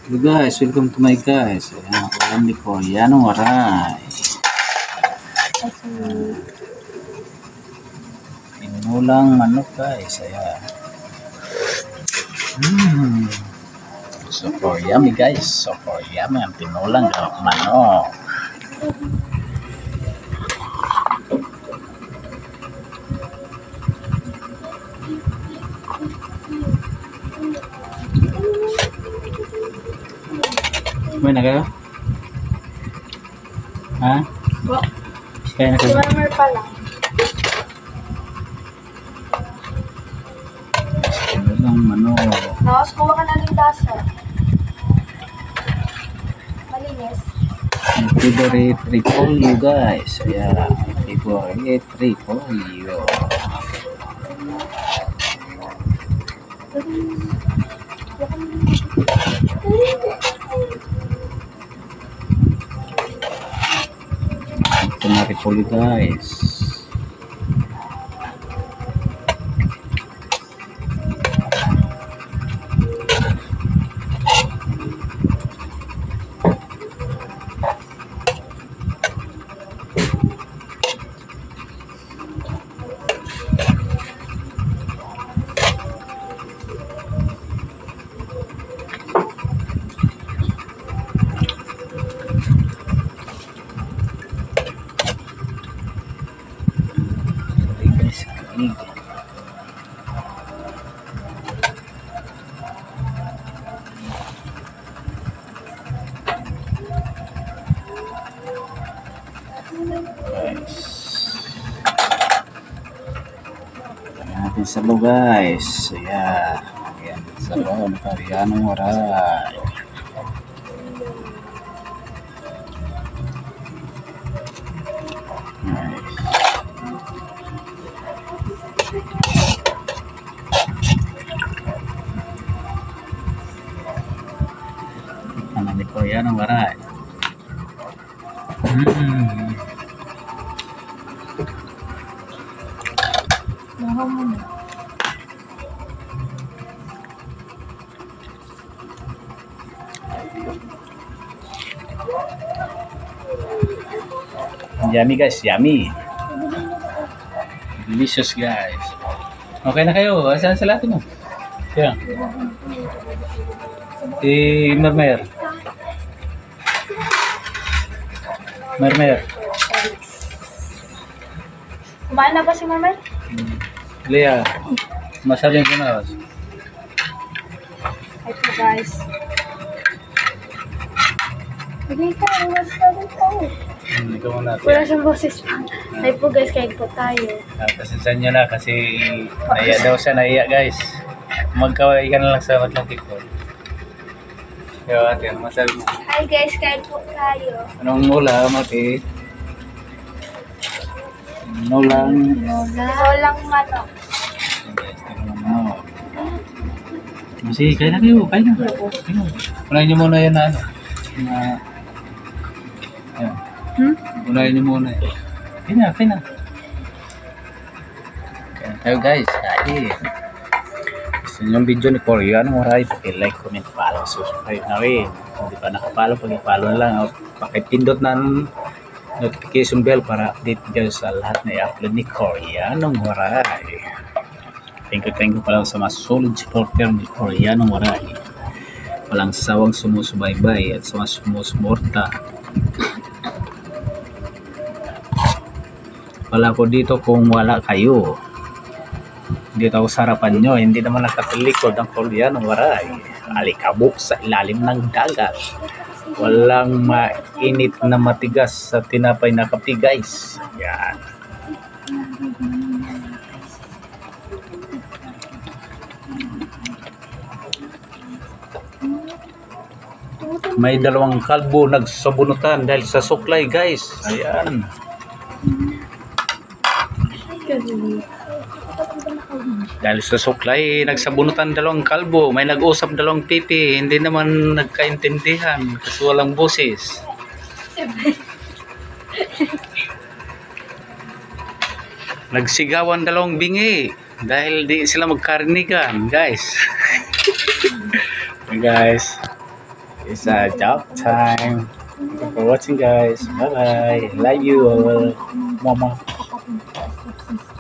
Hello guys, welcome to my guys. Ayan, ako lang ni Koreanong Waray. Pinulang manok guys. Ayan. Super yummy guys. Super yummy ang pinulang manok. Kumain na kayo? Ha? Po. Kaya na Si kayo? Marmer pa lang. Pinulang manok. Tapos kuha ka na ng lasa. Malinis. My favorite repolyo guys. Ayan. My favorite repolyo. Ito na repolyo guys. Guys. Tingnan natin sa loob guys. Ayan. Ayan. Sa loob. Koreanong Waray. Nice. Ano ni Koreanong Waray? Mahaw mo na. Yummy guys, yummy. Delicious guys. Okay na kayo. Saan sa lahat mo? Kaya. Mermer. Mermer. Kumain na ba si Marmer? Lea. Masaling ko na. Hi po guys. Hindi ka, iwas ka rin po. Ikaw muna. Wala siyang boses pa. Hi po guys, kain po tayo. Pasensan nyo na kasi naiya daw siya, naiya guys. Magkaway ka na lang sa Atlantic ko. Kaya ate, ano masabi mo? Hi guys, kain po tayo. Anong ulam ate? Ulam. Walang manok. Sige, kain na kayo. Kain na. Unahin nyo muna yan na ano. Yan. Unahin nyo muna yan. Kain na, kain na. Kain tayo guys. Kain. Gusto nyo yung video ni Koreanong Waray, paki-like, comment, follow, subscribe na rin. Kung di pa nakapalo, pag-follow na lang. Pakipindot na notification bell para update kayo sa lahat na i-upload ni Koreanong Waray. Thank you pala sa mga solid supporter ni Koreanong Waray. Walang sawang sumusubaybay at sa mga sumusuporta. Wala ko dito kung wala kayo. Dito ako sa harapan nyo, hindi naman nakatalikod ang Koreanong Waray. Alikabok sa ilalim ng dagat. Walang mainit na matigas sa tinapay na kape guys. Yan. May dalawang kalbo nagsabunutan dahil sa suklay guys. Ayan. Dahil sa suklay, nagsabunutan dalawang kalbo. May nag-usap dalawang pipi. Hindi naman nagkaintindihan kasi walang boses. Nagsigawan dalawang bingi dahil di sila magkarinigan, guys. Guys, It's a job time. Thank you for watching, guys. Bye bye. Love you all. Mama.